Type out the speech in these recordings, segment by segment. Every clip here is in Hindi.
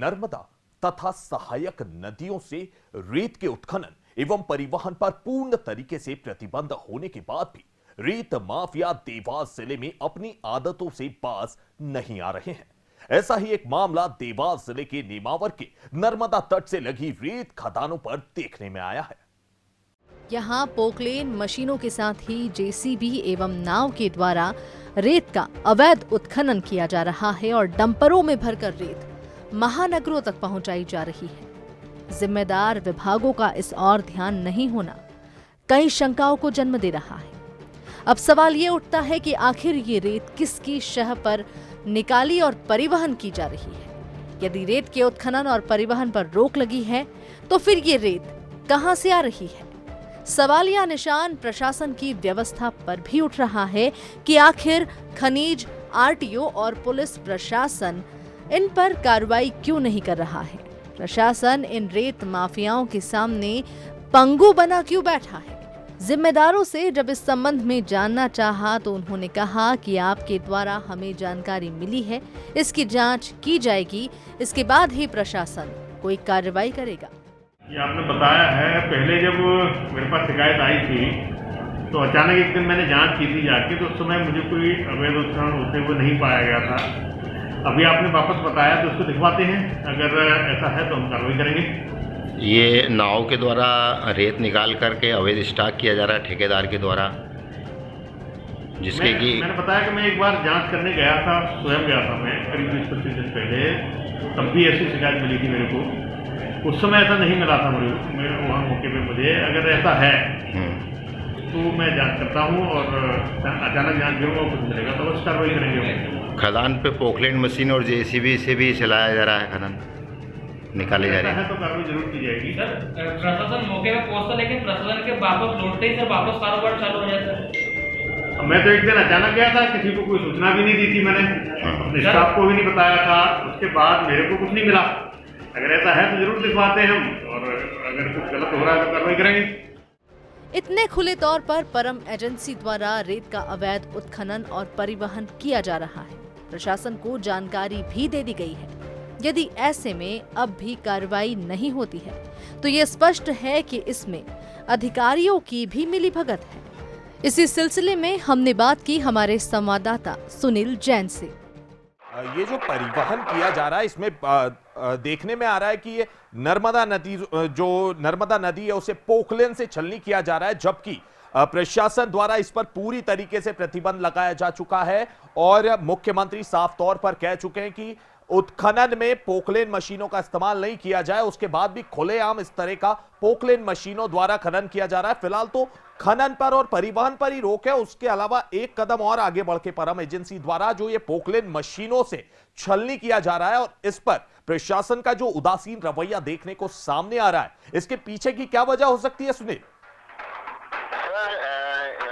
नर्मदा तथा सहायक नदियों से रेत के उत्खनन एवं परिवहन पर पूर्ण तरीके से प्रतिबंध होने के बाद भी रेत माफिया देवास जिले में अपनी आदतों से बाज नहीं आ रहे हैं। ऐसा ही एक मामला देवास जिले के नेमावर के नर्मदा तट से लगी रेत खदानों पर देखने में आया है। यहाँ पोकलेन मशीनों के साथ ही जेसीबी एवं नाव के द्वारा रेत का अवैध उत्खनन किया जा रहा है और डंपरों में भरकर रेत महानगरों तक पहुंचाई जा रही है। जिम्मेदार विभागों का इस ओर ध्यान नहीं होना कई शंकाओं को जन्म दे रहा है। अब सवाल ये उठता है कि आखिर ये रेत किसकी शह पर निकाली और परिवहन की जा रही है। यदि रेत के उत्खनन और परिवहन पर रोक लगी है तो फिर ये रेत कहां से आ रही है। सवालिया निशान प्रशासन की व्यवस्था पर भी उठ रहा है कि आखिर खनिज, आरटीओ और पुलिस प्रशासन इन पर कार्रवाई क्यों नहीं कर रहा है। प्रशासन इन रेत माफियाओं के सामने पंगु बना क्यों बैठा है। जिम्मेदारों से जब इस संबंध में जानना चाहा तो उन्होंने कहा कि आपके द्वारा हमें जानकारी मिली है, इसकी जांच की जाएगी, इसके बाद ही प्रशासन कोई कार्रवाई करेगा। ये आपने बताया है, पहले जब मेरे पास शिकायत आई थी तो अचानक एक दिन मैंने जांच की थी जाके, तो उस समय मुझे कोई अवैध उत्खनन होते हुए नहीं पाया गया था। अभी आपने वापस बताया तो उसको दिखवाते हैं, अगर ऐसा है तो हम कार्रवाई करेंगे। ये नाव के द्वारा रेत निकाल करके अवैध स्टॉक किया जा रहा है ठेकेदार के द्वारा, जिसके कि मैंने बताया कि मैं एक बार जांच करने गया था, स्वयं गया था मैं करीब 20-25 दिन पहले, तब भी ऐसी शिकायत मिली थी मेरे को। उस समय ऐसा नहीं मिला था मेरे वहाँ मौके पे मुझे। अगर ऐसा है तो मैं जांच करता हूँ और अचानक जांच करूँगा, कुछ मिलेगा तो बस कार्रवाई करेंगे। खदान पे पोकलेन मशीन और जेसीबी से भी चलाया जा रहा है खदान, निकाले जा रहे हैं तो कार्रवाई जरूर की जाएगी। सर प्रशासन मौके पे पहुंचता, लेकिन प्रशासन के वापस लौटते ही सर वापस कारोबार चालू हो जाता है। मैं तो एक दिन अचानक गया था, किसी को कोई सूचना भी नहीं दी थी मैंने, अपने स्टाफ को भी नहीं बताया था। उसके बाद मेरे को कुछ नहीं मिला। अगर ऐसा है तो जरूर दिखवाते हैं हम, और अगर कुछ गलत हो रहा है तो कार्रवाई करेंगे। इतने खुले तौर पर परम एजेंसी द्वारा रेत का अवैध उत्खनन और परिवहन किया जा रहा है। प्रशासन को जानकारी भी दे दी गई है। यदि ऐसे में अब भी कार्रवाई नहीं होती है तो ये स्पष्ट है कि इसमें अधिकारियों की भी मिलीभगत है। इसी सिलसिले में हमने बात की हमारे संवाददाता सुनील जैन से। ये जो परिवहन किया जा रहा है, इसमें देखने में आ रहा है कि ये नर्मदा नदी है उसे पोकलेन से छलनी किया जा रहा है, जबकि प्रशासन द्वारा इस पर पूरी तरीके से प्रतिबंध लगाया जा चुका है और मुख्यमंत्री साफ तौर पर कह चुके हैं कि उत्खनन में पोकलेन मशीनों का इस्तेमाल नहीं किया जाए। उसके बाद भी खुलेआम इस तरह का पोकलेन मशीनों द्वारा खनन किया जा रहा है। फिलहाल तो खनन पर और परिवहन पर ही रोक है। उसके अलावा एक कदम और आगे बढ़ के परम एजेंसी द्वारा जो ये पोकलेन मशीनों से छलनी किया जा रहा है और इस पर प्रशासन का जो उदासीन रवैया देखने को सामने आ रहा है, इसके पीछे की क्या वजह हो सकती है सुनील?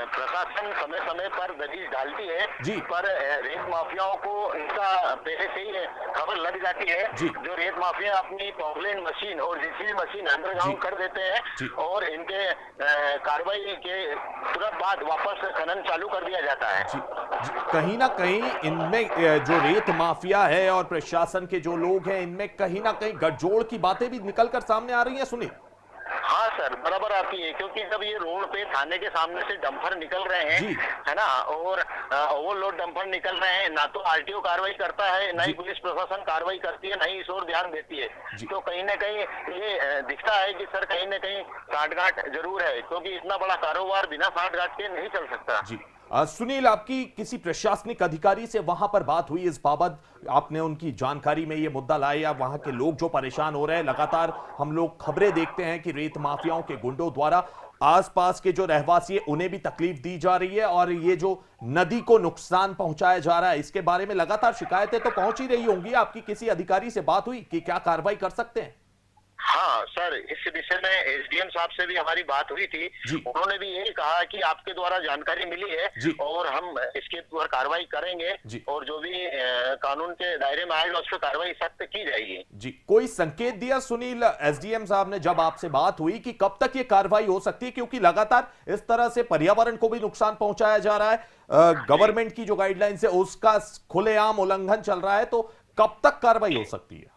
प्रशासन समय समय पर दलील डालती है जी, पर रेत माफियाओं को इनका पहले से ही खबर लग जाती है। जो रेत माफिया अपनी पोकलेन मशीन और जेसीबी मशीन अंडरग्राउंड कर देते हैं और इनके कार्रवाई के तुरंत बाद वापस खनन चालू कर दिया जाता है। कहीं ना कहीं इनमें जो रेत माफिया है और प्रशासन के जो लोग हैं, इनमें कहीं ना कहीं गठजोड़ की बातें भी निकलकर सामने आ रही हैं सुनील। हाँ सर, बराबर आती है, क्योंकि जब ये रोड पे थाने के सामने से डंपर निकल रहे हैं, है ना, और ओवरलोड डंपर निकल रहे हैं, ना तो आरटीओ कार्रवाई करता है, ना ही पुलिस प्रशासन कार्रवाई करती है, ना ही इस ओर ध्यान देती है। तो कहीं ना कहीं ये दिखता है कि सर कहीं ना कहीं साठगांठ जरूर है, क्योंकि इतना बड़ा कारोबार बिना साठगांठ के नहीं चल सकता। सुनील, आपकी किसी प्रशासनिक अधिकारी से वहां पर बात हुई इस बाबत? आपने उनकी जानकारी में ये मुद्दा लाया? वहां के लोग जो परेशान हो रहे हैं, लगातार हम लोग खबरें देखते हैं कि रेत माफियाओं के गुंडों द्वारा आसपास के जो रहवासी है उन्हें भी तकलीफ दी जा रही है और ये जो नदी को नुकसान पहुंचाया जा रहा है, इसके बारे में लगातार शिकायतें तो पहुंच ही रही होंगी। आपकी किसी अधिकारी से बात हुई कि क्या कार्रवाई कर सकते हैं? हाँ सर, इस विषय में एसडीएम साहब से भी हमारी बात हुई थी। उन्होंने भी यही कहा कि आपके द्वारा जानकारी मिली है और हम इसके ऊपर कार्रवाई करेंगे और जो भी कानून के दायरे में आएगा उस पर कार्रवाई सख्त की जाएगी। जी, कोई संकेत दिया सुनील एसडीएम साहब ने जब आपसे बात हुई कि कब तक ये कार्रवाई हो सकती है? क्योंकि लगातार इस तरह से पर्यावरण को भी नुकसान पहुंचाया जा रहा है, गवर्नमेंट की जो गाइडलाइंस है उसका खुलेआम उल्लंघन चल रहा है, तो कब तक कार्रवाई हो सकती है?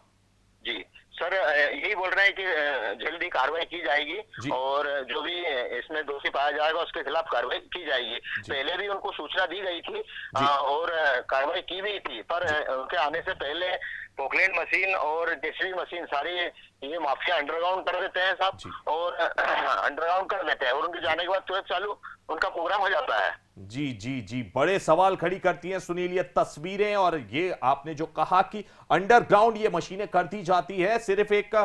जी सर, यही बोल रहे हैं कि जल्दी कार्रवाई की जाएगी और जो भी इसमें दोषी पाया जाएगा उसके खिलाफ कार्रवाई की जाएगी। पहले भी उनको सूचना दी गई थी और कार्रवाई की भी थी, पर उनके आने से पहले पोकलैंड मशीन और जेसीबी मशीन सारी ये माफिया अंडरग्राउंड कर देते हैं साहब, और अंडरग्राउंड कर देते हैं और उनके जाने के बाद तुरंत चालू उनका प्रोग्राम हो जाता है। जी जी जी, बड़े सवाल खड़ी करती हैं सुनील ये तस्वीरें, और ये आपने जो कहा कि अंडरग्राउंड ये मशीनें कर दी जाती है, सिर्फ एक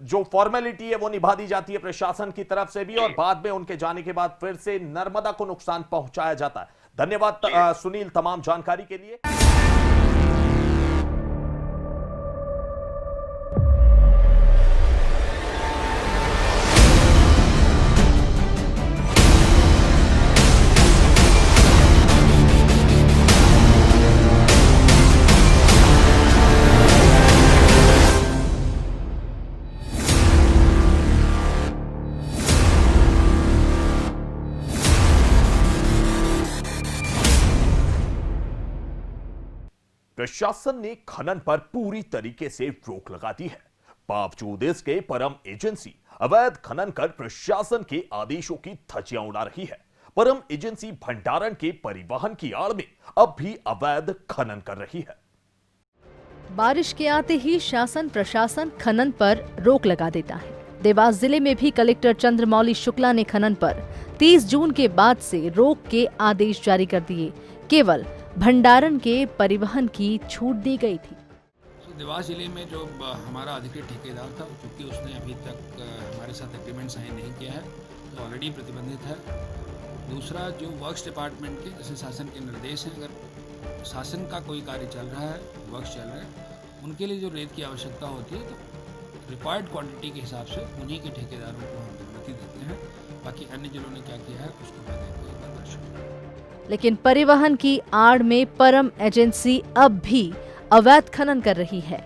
जो फॉर्मेलिटी है वो निभा दी जाती है प्रशासन की तरफ से भी, और बाद में उनके जाने के बाद फिर से नर्मदा को नुकसान पहुंचाया जाता है। धन्यवाद सुनील तमाम जानकारी के लिए। प्रशासन ने खनन पर पूरी तरीके से रोक लगा दी है। बावजूद इसके परम एजेंसी अवैध खनन कर प्रशासन के आदेशों की धज्जियां उड़ा रही है। परम एजेंसी भंडारण के परिवहन की आड़ में अब भी अवैध खनन कर रही है। बारिश के आते ही शासन प्रशासन खनन पर रोक लगा देता है। देवास जिले में भी कलेक्टर चंद्रमौली शुक्ला ने खनन पर 30 जून के बाद से रोक के आदेश जारी कर दिए। केवल भंडारण के परिवहन की छूट दी गई थी। देवास जिले में जो हमारा अधिकृत ठेकेदार था, क्योंकि उसने अभी तक हमारे साथ एग्रीमेंट साइन नहीं किया है, तो ऑलरेडी प्रतिबंधित है। दूसरा, जो वर्क्स डिपार्टमेंट के जैसे शासन के निर्देश हैं, अगर शासन का कोई कार्य चल रहा है, वर्क्स चल रहे हैं, उनके लिए जो रेत की आवश्यकता होती है, तो रिक्वायर्ड क्वांटिटी के हिसाब से उन्हीं के ठेकेदारों को हम अनुमति देते हैं। बाकी अन्य जिलों ने क्या किया है उसको मैं देखते हुए प्रदर्शन। लेकिन परिवहन की आड़ में परम एजेंसी अब भी अवैध खनन कर रही है।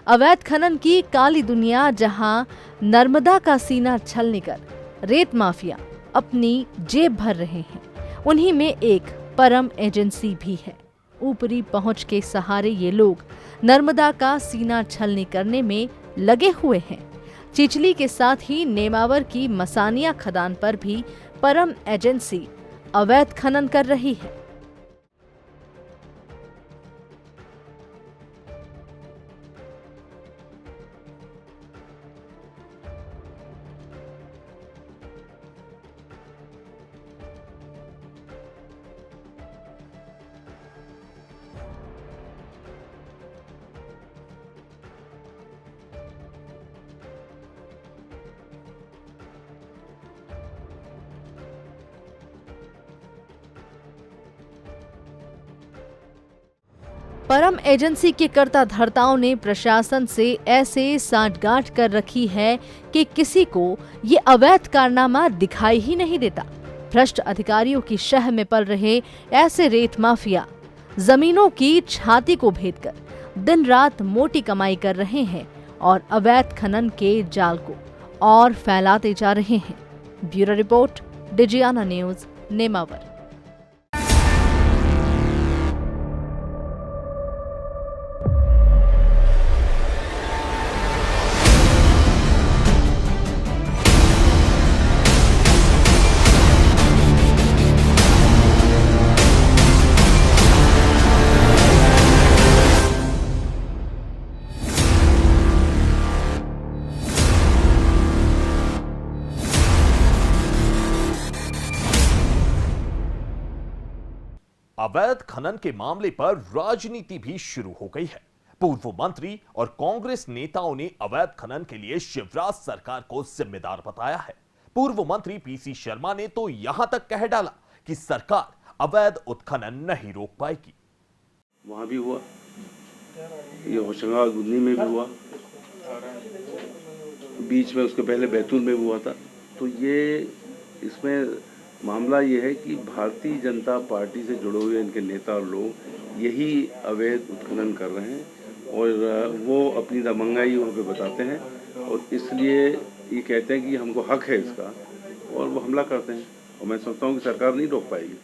अवैध खनन की काली दुनिया, जहां नर्मदा का सीना छलने कर रेत माफिया अपनी जेब भर रहे हैं, उन्हीं में एक परम एजेंसी भी है। ऊपरी पहुंच के सहारे ये लोग नर्मदा का सीना छलनी करने में लगे हुए हैं। चिचली के साथ ही नेमावर की मसानिया खदान पर भी परम एजेंसी अवैध खनन कर रही है। परम एजेंसी के कर्ता धर्ताओं ने प्रशासन से ऐसे सांठगांठ कर रखी है कि किसी को ये अवैध कारनामा दिखाई ही नहीं देता। भ्रष्ट अधिकारियों की शह में पल रहे ऐसे रेत माफिया जमीनों की छाती को भेदकर दिन रात मोटी कमाई कर रहे हैं और अवैध खनन के जाल को और फैलाते जा रहे हैं। Bureau report, Digiana news, Nemawar. अवैध खनन के मामले पर राजनीति भी शुरू हो गई है। पूर्व मंत्री और कांग्रेस नेताओं ने अवैध खनन के लिए शिवराज सरकार को जिम्मेदार बताया है। पूर्व मंत्री पीसी शर्मा ने तो यहां तक कह डाला कि सरकार अवैध उत्खनन नहीं रोक पाएगी। वहां भी हुआ, ये होशंगाबाद गुन्नी में भी हुआ, बीच में उसके पहले बैतूल में हुआ था। तो ये इसमें मामला ये है कि भारतीय जनता पार्टी से जुड़े हुए इनके नेता और लोग यही अवैध उत्खनन कर रहे हैं और वो अपनी दबंगाई वहाँ पे बताते हैं और इसलिए ये कहते हैं कि हमको हक है इसका और वो हमला करते हैं। और मैं सोचता हूँ कि सरकार नहीं रोक पाएगी।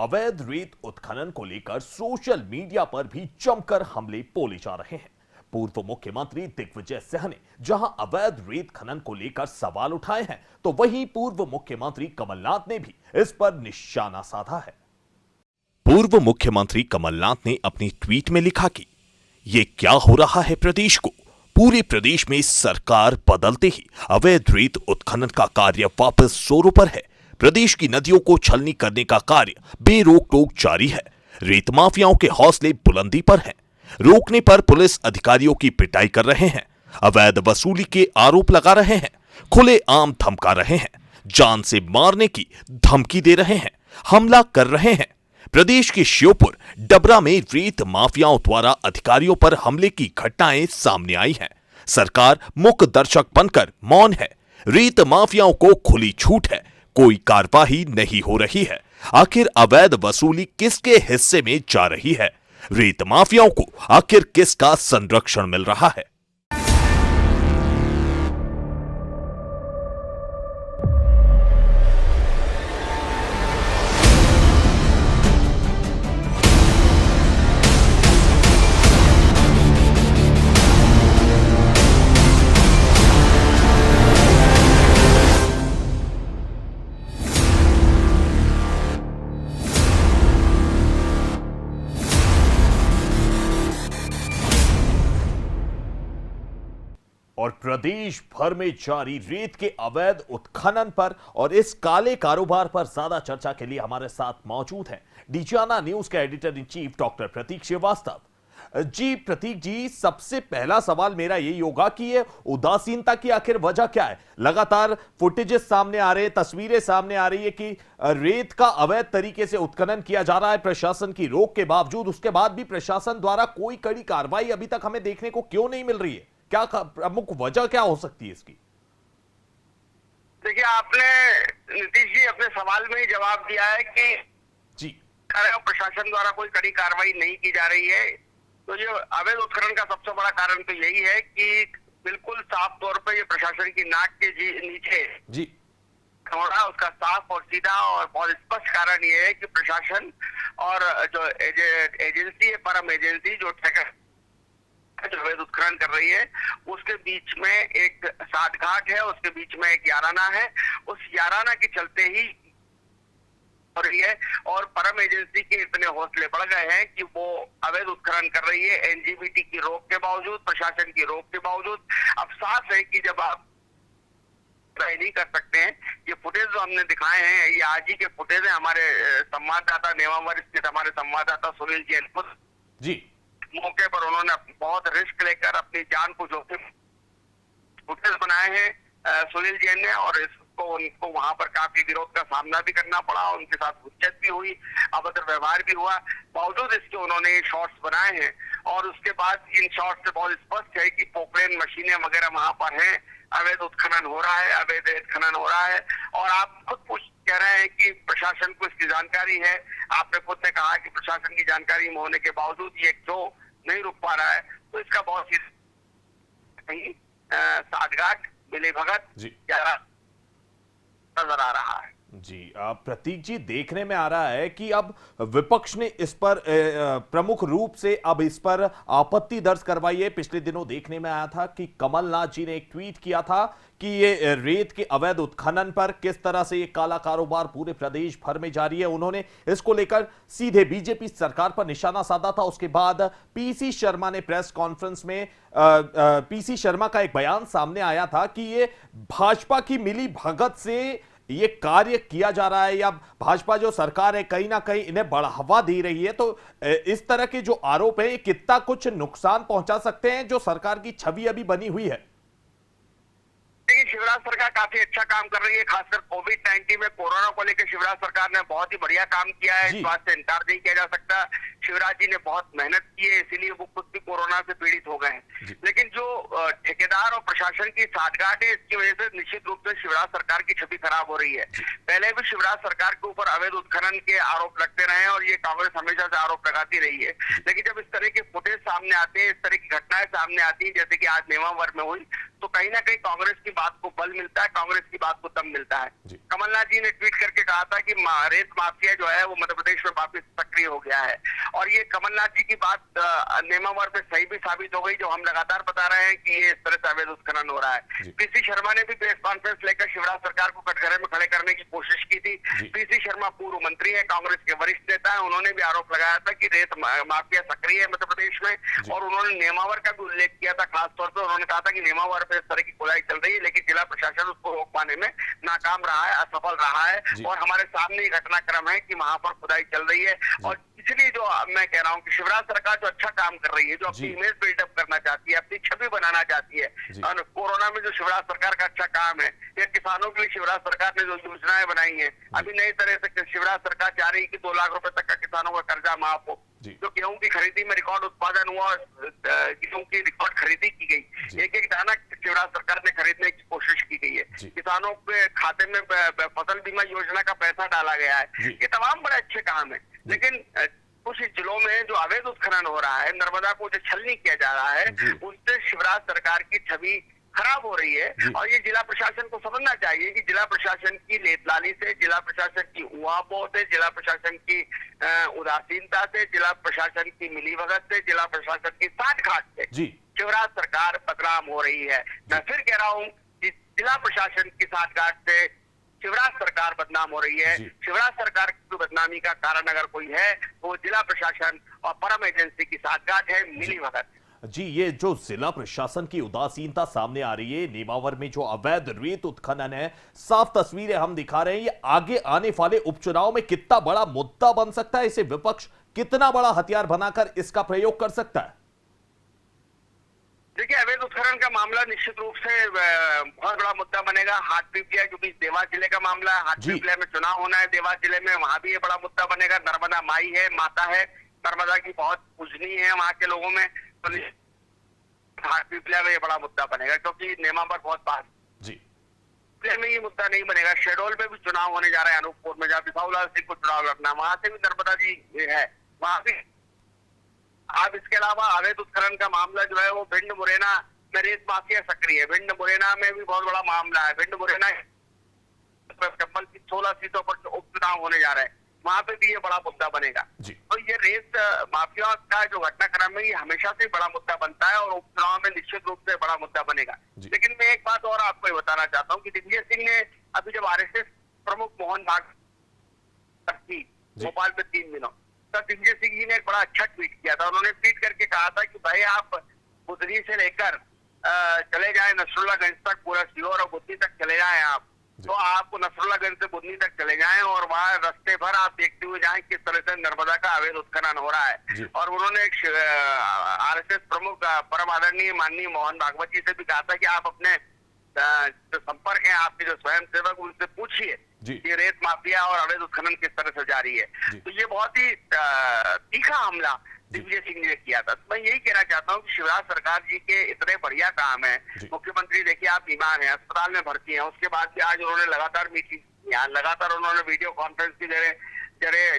अवैध रेत उत्खनन को लेकर सोशल मीडिया पर भी जमकर हमले बोले जा रहे हैं। पूर्व मुख्यमंत्री दिग्विजय सिंह ने जहां अवैध रेत खनन को लेकर सवाल उठाए हैं, तो वहीं पूर्व मुख्यमंत्री कमलनाथ ने भी इस पर निशाना साधा है। पूर्व मुख्यमंत्री कमलनाथ ने अपनी ट्वीट में लिखा कि ये क्या हो रहा है प्रदेश को, पूरे प्रदेश में सरकार बदलते ही अवैध रेत उत्खनन का कार्य वापस जोरों पर है। प्रदेश की नदियों को छलनी करने का कार्य बेरोक टोक जारी है। रेत माफियाओं के हौसले बुलंदी पर हैं। रोकने पर पुलिस अधिकारियों की पिटाई कर रहे हैं, अवैध वसूली के आरोप लगा रहे हैं, खुलेआम धमका रहे हैं, जान से मारने की धमकी दे रहे हैं, हमला कर रहे हैं। प्रदेश के श्योपुर डबरा में रेत माफियाओं द्वारा अधिकारियों पर हमले की घटनाएं सामने आई हैं। सरकार मूक दर्शक बनकर मौन है। रेत माफियाओं को खुली छूट है, कोई कार्रवाई नहीं हो रही है। आखिर अवैध वसूली किसके हिस्से में जा रही है? रेत माफियाओं को आखिर किसका संरक्षण मिल रहा है? और प्रदेश भर में जारी रेत के अवैध उत्खनन पर और इस काले कारोबार पर ज्यादा चर्चा के लिए हमारे साथ मौजूद हैं डिजियाना न्यूज के एडिटर इन चीफ डॉक्टर प्रतीक श्रीवास्तव। जी प्रतीक जी, सबसे पहला सवाल मेरा यही होगा कि ये उदासीनता की आखिर वजह क्या है? लगातार फुटेजेस सामने आ रहे हैं, तस्वीरें सामने आ रही है कि रेत का अवैध तरीके से उत्खनन किया जा रहा है प्रशासन की रोक के बावजूद। उसके बाद भी प्रशासन द्वारा कोई कड़ी कार्रवाई अभी तक हमें देखने को क्यों नहीं मिल रही है? क्या प्रमुख वजह क्या हो सकती है इसकी? देखिए, आपने नीतीश जी अपने सवाल में ही जवाब दिया है कि जी प्रशासन द्वारा कोई कड़ी कार्रवाई नहीं की जा रही है। तो ये अवैध उत्खनन का सबसे बड़ा कारण तो यही है कि बिल्कुल साफ तौर पे ये प्रशासन की नाक के नीचे जी खौड़ा, उसका साफ और सीधा और बहुत स्पष्ट कारण ये है कि प्रशासन और जो एजेंसी है, परम एजेंसी जो अवैध उत्खनन कर रही है, उसके बीच में एक साठ घाट है, उसके बीच में एक याराना है। उस याराना के चलते ही हो रही है और परम एजेंसी के इतने हौसले बढ़ गए हैं कि वो अवैध उत्खनन कर रही है एनजीबीटी की रोक के बावजूद, प्रशासन की रोक के बावजूद। अब साफ है कि जब आप ट्राई नहीं कर सकते हैं, ये फुटेज जो हमने दिखाए हैं ये आज ही के फुटेज है। हमारे संवाददाता नेवावर स्थित हमारे संवाददाता सुनील जैन जी मौके पर उन्होंने बहुत रिस्क लेकर अपनी जान को जोखिम फुटेज बनाए हैं सुनील जैन ने, और उनको वहां पर काफी विरोध का सामना भी करना पड़ा, उनके साथ हुज्जत भी हुई, अभद्र व्यवहार भी हुआ। बावजूद इसके उन्होंने ये शॉट्स बनाए हैं और उसके बाद इन शॉट्स से बहुत स्पष्ट है कि पोकलेन मशीनें वगैरह वहां पर हैं, अवैध उत्खनन हो रहा है, अवैध खनन हो रहा है। और आप खुद कह रहे हैं कि प्रशासन को इसकी जानकारी है। आपने खुद ने कहा कि प्रशासन की जानकारी में होने के बावजूद ये जो नहीं रुक पा रहा है, तो इसका बहुत ही साठघाट, मिली भगत नजर आ रहा है। जी प्रतीक जी, देखने में आ रहा है कि अब विपक्ष ने इस पर प्रमुख रूप से अब इस पर आपत्ति दर्ज करवाई है। पिछले दिनों देखने में आया था कि कमलनाथ जी ने एक ट्वीट किया था कि ये रेत के अवैध उत्खनन पर किस तरह से ये काला कारोबार पूरे प्रदेश भर में जारी है। उन्होंने इसको लेकर सीधे बीजेपी सरकार पर निशाना साधा था। उसके बाद पीसी शर्मा ने प्रेस कॉन्फ्रेंस में पीसी शर्मा का एक बयान सामने आया था कि ये भाजपा की मिली भगत से ये कार्य किया जा रहा है या भाजपा जो सरकार है कहीं ना कहीं इन्हें बढ़ावा दे रही है। तो इस तरह के जो आरोप है, कितना कुछ नुकसान पहुंचा सकते हैं जो सरकार की छवि अभी बनी हुई है? देखिए, शिवराज सरकार काफी अच्छा काम कर रही है, खासकर कोविड-19 में कोरोना को लेकर शिवराज सरकार ने बहुत ही बढ़िया काम किया है, इस बात से इनकार नहीं किया जा सकता। शिवराज जी ने बहुत मेहनत की है, इसीलिए वो खुद भी कोरोना से पीड़ित हो गए हैं। लेकिन जो ठेकेदार और प्रशासन की साठगांठ है, इसकी वजह से निश्चित रूप से शिवराज सरकार की छवि खराब हो रही है। पहले भी शिवराज सरकार के ऊपर अवैध उत्खनन के आरोप लगते रहे और ये कांग्रेस हमेशा से आरोप लगाती रही है। लेकिन जब इस तरह के फुटेज सामने आते हैं, इस तरह की घटनाएं सामने आती है, जैसे कि आज नेवावर में हुई, तो कहीं ना कहीं कांग्रेस की बात को बल मिलता है, कांग्रेस की बात को दम मिलता है। जी। कमलनाथ जी ने ट्वीट करके कहा था कि रेत माफिया जो है वो मध्य प्रदेश में वापस सक्रिय हो गया है, और ये कमलनाथ जी की बात नेमावर पे सही भी साबित हो गई, जो हम लगातार बता रहे हैं कि ये इस तरह से अवैध उत्खनन हो रहा है। पीसी शर्मा ने भी प्रेस कॉन्फ्रेंस लेकर शिवराज सरकार को कटघरे में खड़े करने की कोशिश की थी। पीसी शर्मा पूर्व मंत्री है, कांग्रेस के वरिष्ठ नेता है, उन्होंने भी आरोप लगाया था कि रेत माफिया सक्रिय है मध्य प्रदेश में, और उन्होंने नेमावर का भी उल्लेख किया था। खासतौर पर उन्होंने कहा था कि नेमावर पे इस तरह की खुदाई चल रही है, लेकिन जिला प्रशासन उसको रोक पाने में नाकाम रहा है, असफल रहा है, और हमारे सामने घटनाक्रम है कि वहां पर खुदाई चल रही है। और इसलिए जो मैं कह रहा हूँ कि शिवराज सरकार जो अच्छा काम कर रही है, जो अपनी इमेज बिल्डअप करना चाहती है, अपनी छवि बनाना चाहती है, और कोरोना में जो शिवराज सरकार का अच्छा काम है, या किसानों के लिए शिवराज सरकार ने जो योजनाएं बनाई है, अभी नई तरह से शिवराज सरकार चाह रही है कि 2 लाख रुपए तक का किसानों का कर्जा माफ हो, जो गेहूं की खरीदी में रिकॉर्ड उत्पादन हुआ, गेहूं की रिकॉर्ड खरीदी की गई, एक दाना शिवराज सरकार ने खरीदने की कोशिश की गई है, किसानों के खाते में फसल बीमा योजना का पैसा डाला गया है। ये तमाम बड़े अच्छे काम है, लेकिन कुछ जिलों में जो अवैध उत्खनन हो रहा है, नर्मदा को जो छलनी किया जा रहा है, उससे शिवराज सरकार की छवि खराब हो रही है। और ये जिला प्रशासन को समझना चाहिए कि जिला प्रशासन की लेटलाली से, जिला प्रशासन की उहापोह से, जिला प्रशासन की उदासीनता से, जिला प्रशासन की मिलीभगत से, जिला प्रशासन की साठगांठ से शिवराज सरकार बदनाम हो रही है। मैं फिर कह रहा हूँ कि जिला प्रशासन की साठगांठ से शिवराज सरकार बदनाम हो रही है। शिवराज सरकार की बदनामी का कारण अगर कोई है तो वो जिला प्रशासन और परम एजेंसी की साठगांठ है, मिलीभगत। जी, ये जो जिला प्रशासन की उदासीनता सामने आ रही है, नेमावर में जो अवैध रेत उत्खनन है, साफ तस्वीरें हम दिखा रहे हैं। ये आगे आने वाले उपचुनाव में कितना बड़ा मुद्दा बन सकता है, इसे विपक्ष कितना बड़ा हथियार बनाकर इसका प्रयोग कर सकता है? देखिए, अवैध उत्खनन का मामला निश्चित रूप से बहुत बड़ा मुद्दा बनेगा। हाटपिपलिया, जो कि देवास जिले का मामला है, हाटपिपलिया में चुनाव होना है देवास जिले में, वहां भी ये बड़ा मुद्दा बनेगा। नर्मदा माई है, माता है, नर्मदा की बहुत पूजनीय है वहां के लोगों में, तो हाटपिपलिया में ये बड़ा मुद्दा बनेगा, क्योंकि नेमावर बहुत पास में ये मुद्दा नहीं बनेगा। शेडोल में भी चुनाव होने जा रहे हैं, अनूपपुर में, जहाँ बिसाऊलाल सिंह को चुनाव लड़ना, वहां से भी नर्मदा जी है, वहां भी। अब इसके अलावा अवैध उत्खनन का मामला जो है वो भिंड मुरैना में रेत माफिया सक्रिय है। भिंड मुरैना में भी बहुत बड़ा मामला है। भिंड मुरैना चंबल की 16 सीटों पर उपचुनाव होने जा रहे हैं, वहां पे भी ये बड़ा मुद्दा बनेगा। तो ये रेत माफिया का जो घटनाक्रम है, ये हमेशा से बड़ा मुद्दा बनता है, और उपचुनाव में निश्चित रूप से बड़ा मुद्दा बनेगा। लेकिन मैं एक बात और आपको ये बताना चाहता हूँ कि दिग्विजय सिंह ने अभी जब आरएसएस प्रमुख मोहन भागवत थी भोपाल में 3 दिनों, तब दिग्विजय सिंह जी ने एक बड़ा अच्छा ट्वीट किया था। उन्होंने ट्वीट करके कहा था कि भाई आप बुधनी से लेकर चले जाए नसरुल्लागंज तक, पूरा सीहोर और बुधनी तक चले जाए आप, तो आपको नसरुल्लागंज से बुधनी तक चले जाएं और वहां रास्ते भर आप देखते हुए जाएं किस तरह से नर्मदा का अवैध उत्खनन हो रहा है। और उन्होंने आरएसएस प्रमुख परम आदरणीय माननीय मोहन भागवत जी से भी कहा था कि आप अपने जो संपर्क है, आपके जो स्वयं सेवक, उनसे पूछिए कि रेत माफिया और अवैध उत्खनन किस तरह से जारी है। तो ये बहुत ही तीखा हमला दिग्विजय सिंह ने किया था। मैं यही कहना चाहता हूँ कि शिवराज सरकार जी के इतने बढ़िया काम है। मुख्यमंत्री देखिए, आप बीमार हैं, अस्पताल में भर्ती हैं, उसके बाद भी आज उन्होंने लगातार मीटिंग की, लगातार उन्होंने वीडियो कॉन्फ्रेंस के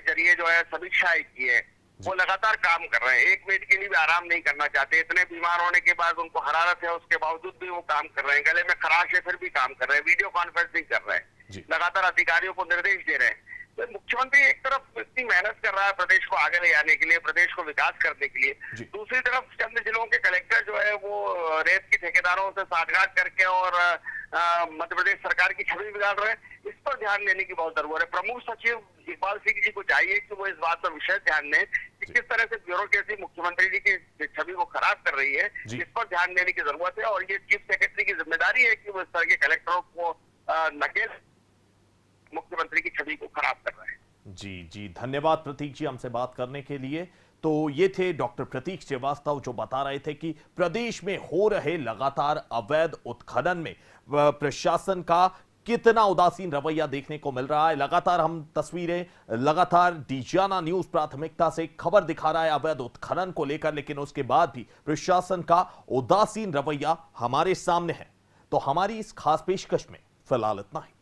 जरिए जो है समीक्षाएं की है, वो लगातार काम कर रहे हैं, एक मिनट के लिए भी आराम नहीं करना चाहते। इतने बीमार होने के बाद उनको हरारत है, उसके बावजूद भी वो काम कर रहे हैं, गले में खराश है फिर भी काम कर रहे हैं, वीडियो कॉन्फ्रेंसिंग कर रहे हैं, लगातार अधिकारियों को निर्देश दे रहे हैं। तो मुख्यमंत्री एक तरफ इतनी मेहनत कर रहा है प्रदेश को आगे ले जाने के लिए, प्रदेश को विकास करने के लिए, दूसरी तरफ चंद जिलों के कलेक्टर जो है वो रेत के ठेकेदारों से साठगांठ करके और मध्य प्रदेश सरकार की छवि बिगाड़ रहे हैं। इस पर ध्यान देने की बहुत जरूरत है। प्रमुख सचिव इकबाल सिंह जी को चाहिए कि वो इस बात पर विशेष ध्यान दें कि किस तरह से ब्यूरोक्रेसी मुख्यमंत्री जी की छवि को खराब कर रही है, इस पर ध्यान देने की जरूरत है। और ये चीफ सेक्रेटरी की जिम्मेदारी है कि वो इस तरह के कलेक्टरों को नकेल मुख्यमंत्री की छवि को खराब कर रहे हैं। जी, धन्यवाद प्रतीक जी हमसे बात करने के लिए। तो ये थे डॉक्टर प्रतीक श्रीवास्तव जो बता रहे थे कि प्रदेश में हो रहे लगातार अवैध उत्खनन में प्रशासन का कितना उदासीन रवैया देखने को मिल रहा है। लगातार हम तस्वीरें, लगातार डीजाना न्यूज प्राथमिकता से खबर दिखा रहा है अवैध उत्खनन को लेकर, लेकिन उसके बाद भी प्रशासन का उदासीन रवैया हमारे सामने है। तो हमारी इस खास पेशकश में फिलहाल इतना ही।